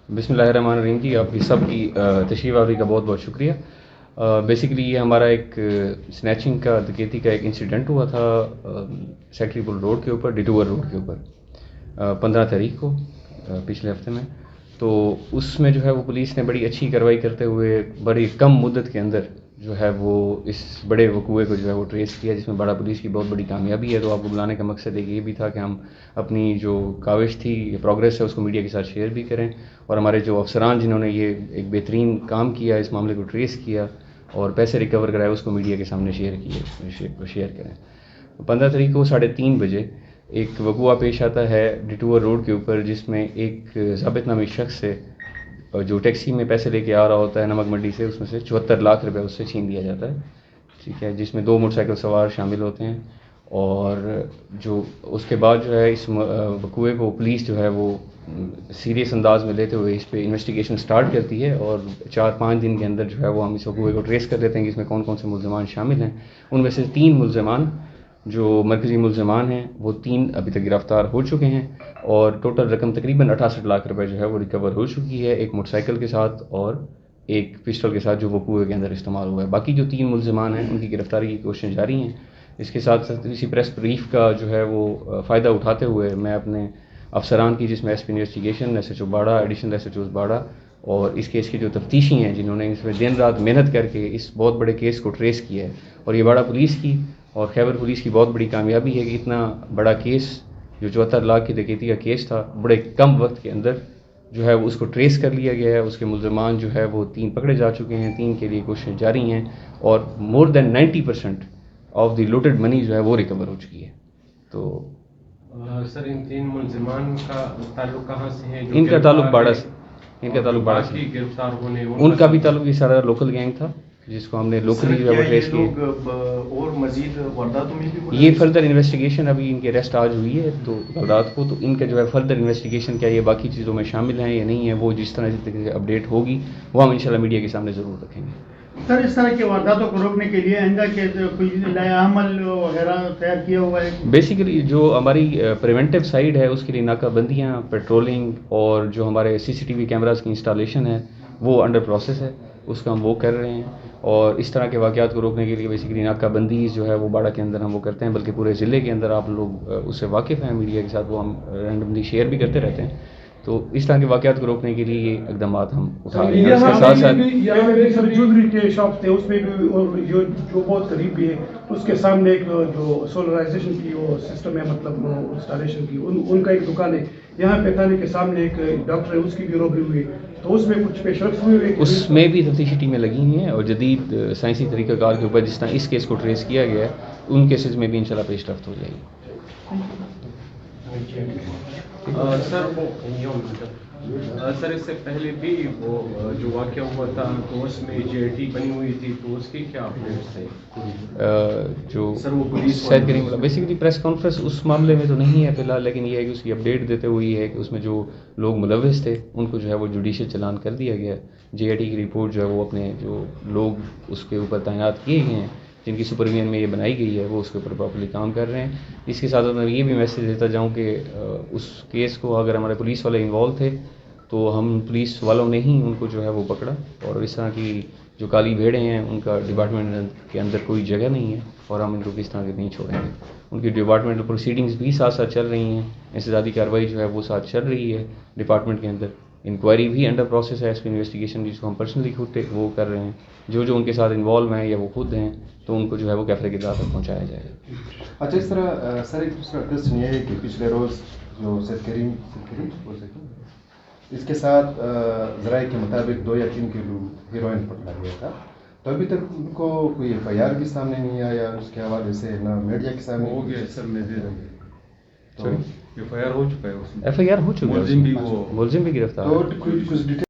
بسم اللہ الرحمن الرحیم جی، آپ کی سب کی تشریف آوری کا بہت بہت شکریہ۔ بیسیکلی یہ ہمارا ایک سنیچنگ کا ڈکیتی کا ایک انسیڈنٹ ہوا تھا سیکٹری پل روڈ کے اوپر، ڈیٹوور روڈ کے اوپر 15 تاریخ کو پچھلے ہفتے میں۔ تو اس میں جو ہے وہ پولیس نے بڑی اچھی کارروائی کرتے ہوئے بڑی کم مدت کے اندر جو ہے وہ اس بڑے وقوعے کو جو ہے وہ ٹریس کیا، جس میں بڑا پولیس کی بہت بڑی کامیابی ہے۔ تو آپ کو بلانے کا مقصد ایک یہ بھی تھا کہ ہم اپنی جو کاوش تھی، یہ پروگریس ہے، اس کو میڈیا کے ساتھ شیئر بھی کریں، اور ہمارے جو افسران جنہوں نے یہ ایک بہترین کام کیا، اس معاملے کو ٹریس کیا اور پیسے ریکور کرائے، اس کو میڈیا کے سامنے شیئر کریں۔ 15 تاریخ کو 3:30 بجے ایک وقوعہ پیش آتا ہے ڈیٹوور روڈ کے اوپر، جس میں ایک ضابط نامی شخص سے جو ٹیکسی میں پیسے لے کے آ رہا ہوتا ہے نمک منڈی سے، اس میں سے 74 لاکھ روپے اس سے چھین لیا جاتا ہے، ٹھیک ہے، جس میں 2 موٹر سائیکل سوار شامل ہوتے ہیں۔ اور جو اس کے بعد جو ہے اس وقوعے کو پولیس جو ہے وہ سیریس انداز میں لیتے ہوئے اس پہ انویسٹیگیشن سٹارٹ کرتی ہے، اور 4-5 دن کے اندر جو ہے وہ ہم اس وقوعے کو ٹریس کر لیتے ہیں کہ اس میں کون کون سے ملزمان شامل ہیں۔ ان میں سے 3 ملزمان جو مرکزی ملزمان ہیں وہ 3 ابھی تک گرفتار ہو چکے ہیں، اور ٹوٹل رقم تقریباً 68 لاکھ روپے جو ہے وہ ریکور ہو چکی ہے، ایک موٹر سائیکل کے ساتھ اور ایک پسٹل کے ساتھ جو وقوعے کے اندر استعمال ہوا ہے۔ باقی جو 3 ملزمان ہیں ان کی گرفتاری کی کوششیں جاری ہیں۔ اس کے ساتھ ساتھ اسی پریس بریف کا جو ہے وہ فائدہ اٹھاتے ہوئے میں اپنے افسران کی، جس میں S P investigation S H O Bara, additional S H O Bara, اور اس کیس کے جو تفتیشی ہیں جنہوں نے اس میں دن رات محنت کر کے اس بہت بڑے کیس کو ٹریس کیا ہے، اور یہ باڑہ پولیس کی اور خیبر پولیس کی بہت بڑی کامیابی ہے کہ اتنا بڑا کیس جو 74 لاکھ کی ڈکیتی کا کیس تھا، بڑے کم وقت کے اندر جو ہے وہ اس کو ٹریس کر لیا گیا ہے۔ اس کے ملزمان جو ہے وہ 3 پکڑے جا چکے ہیں، 3 کے لیے کوششیں جاری ہیں، اور مور دین 90% آف دی لوٹڈ منی جو ہے وہ ریکور ہو چکی ہے۔ تو سر ان 3 ملزمان کا تعلق کہاں سے ہے؟ ان کا تعلق باڑہ سے، ان کا تعلق باڑہ سے، گرفتار ہونے ان کا بھی تعلق یہ سارا لوکل گینگ تھا جس کو ہم نے لوکلی جو ہے وہ ٹریس کیا۔ اور مزید وارداتوں میں بھی یہ فردر انویسٹیگیشن، ابھی ان کی اریسٹ آج ہوئی ہے تو رات کو، تو ان کا جو ہے فردر انویسٹیگیشن کیا یہ باقی چیزوں میں شامل ہیں یا نہیں ہے، وہ جس طرح سے اپڈیٹ ہوگی وہ ہم انشاءاللہ میڈیا کے سامنے ضرور رکھیں گے۔ سر اس طرح کے وارداتوں کو روکنے کے لیے آئندہ کے کوئی نیا عمل وغیرہ تیار کیا ہوا ہے؟ بیسیکلی جو ہماری پریونٹیو سائڈ ہے اس کے لیے ناکہ بندیاں، پیٹرولنگ، اور جو ہمارے CCTV کیمراز کی انسٹالیشن ہے وہ انڈر پروسیس ہے، اس کا ہم وہ کر رہے ہیں۔ اور اس طرح کے واقعات کو روکنے کے لیے بیسیکلی ناکہ بندی جو ہے وہ باڑہ کے اندر ہم وہ کرتے ہیں، بلکہ پورے ضلع کے اندر آپ لوگ اس سے واقف ہیں، میڈیا کے ساتھ وہ ہم رینڈملی شیئر بھی کرتے رہتے ہیں۔ تو اس طرح کے واقعات کو روکنے کے لیے یہ اقدامات ہم اٹھا رہے ہیں۔ اس کے ساتھ ساتھ جویلری کے شاپ تھے اس میں بھی، اور جو بہت قریب بھی ہے اس کے سامنے ایک جو سولرائزیشن کی وہ سسٹم ہے، مطلب انسٹالیشن کی، ان کا ایک دکان ہے یہاں پہ تھانے کے سامنے، ایک ڈاکٹر ہے اس کی بھی روبری ہوئی، تو اس میں کچھ پیش رفت ہوئی؟ اس میں بھی تفتیشی ٹیمیں لگی ہوئی ہیں، اور جدید سائنسی طریقہ کار کے اوپر جس طرح اس کیس کو ٹریس کیا گیا ہے ان کیسز میں بھی انشاءاللہ پیش رفت ہو جائے گی۔ سر اس سے پہلے بھی وہ جو واقعہ ہوا تھا تو اس میں JIT بنی ہوئی تھی، تو اس کی کیا اپڈیٹس تھے؟ جو سید کریم اللہ بیسیکلی پریس کانفرنس اس معاملے میں تو نہیں ہے فی الحال، لیکن یہ ہے کہ اس کی اپڈیٹ دیتے ہوئے یہ ہے کہ اس میں جو لوگ ملوث تھے ان کو جو ہے وہ جوڈیشل چلان کر دیا گیا ہے۔ JIT کی رپورٹ جو ہے وہ اپنے جو لوگ اس کے اوپر تعینات کیے گئے ہیں جن کی سپرویژن میں یہ بنائی گئی ہے وہ اس کے اوپر پراپرلی کام کر رہے ہیں۔ اس کے ساتھ میں یہ بھی میسیج دیتا جاؤں کہ اس کیس کو اگر ہمارے پولیس والے انوالو تھے تو ہم پولیس والوں نے ہی ان کو جو ہے وہ پکڑا، اور اس طرح کی جو کالی بھیڑیں ہیں ان کا ڈپارٹمنٹ کے اندر کوئی جگہ نہیں ہے، اور ہم ان کو کس طرح کے نہیں چھوڑیں گے۔ ان کی ڈپارٹمنٹل پروسیڈنگز بھی ساتھ ساتھ چل رہی ہیں، انسدادی کارروائی جو ہے وہ ساتھ چل رہی ہے ڈپارٹمنٹ کے اندر، انکوائری بھی انڈر پروسیس ہے، SP انویسٹیگیشن جس کو ہم پرسنلی خود وہ کر رہے ہیں۔ جو ان کے ساتھ انوالو ہیں یا وہ خود ہیں تو ان کو جو ہے وہ کیفرے کی اطلاع تک پہنچایا جائے گا۔ اچھا، اس طرح سر ایک دوسرا کوشچن یہ ہے کہ پچھلے روز جو سید کریم اس کے ساتھ ذرائع کے مطابق 2 یا 3 کلو ہیروئن پکڑا گیا تھا، تو ابھی تک ان کو کوئی FIR بھی سامنے نہیں آیا، اس کے حوالے سے نہ میڈیا کے سامنے ہو گیا سر، میں دے رہا تو FIR ہو چکا ہے، اس میں FIR ہو چکا ہے، ملزم بھی ملزم بھی گرفتار ہے۔ تو کچھ